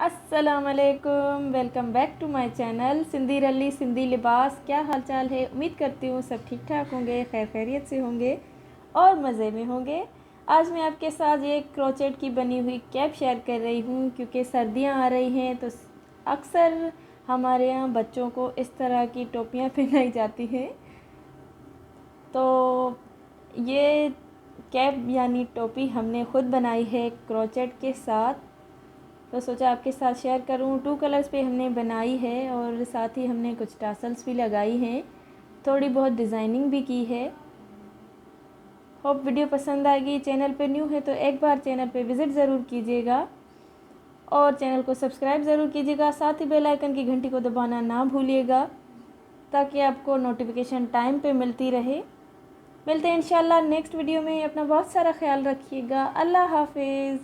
अस्सलामुअलैकुम, welcome back to my channel Sindhi Ralli Sindhi लिबास। क्या हाल चाल है? उम्मीद करती हूँ सब ठीक ठाक होंगे, खैर खैरियत से होंगे और मज़े में होंगे। आज मैं आपके साथ ये क्रोचेट की बनी हुई कैप शेयर कर रही हूँ क्योंकि सर्दियाँ आ रही हैं तो अक्सर हमारे यहाँ बच्चों को इस तरह की टोपियाँ पहनाई जाती हैं। तो ये कैप यानी टोपी हमने ख़ुद बनाई है क्रोचेट के साथ, तो सोचा आपके साथ शेयर करूं। 2 कलर्स पे हमने बनाई है और साथ ही हमने कुछ टासल्स भी लगाई हैं, थोड़ी बहुत डिज़ाइनिंग भी की है। होप वीडियो पसंद आएगी। चैनल पे न्यू है तो एक बार चैनल पे विज़िट ज़रूर कीजिएगा और चैनल को सब्सक्राइब ज़रूर कीजिएगा। साथ ही बेल आइकन की घंटी को दबाना ना भूलिएगा ताकि आपको नोटिफिकेशन टाइम पे मिलती रहे। मिलते हैं इंशाल्लाह नेक्स्ट वीडियो में। अपना बहुत सारा ख्याल रखिएगा। अल्लाह हाफिज़।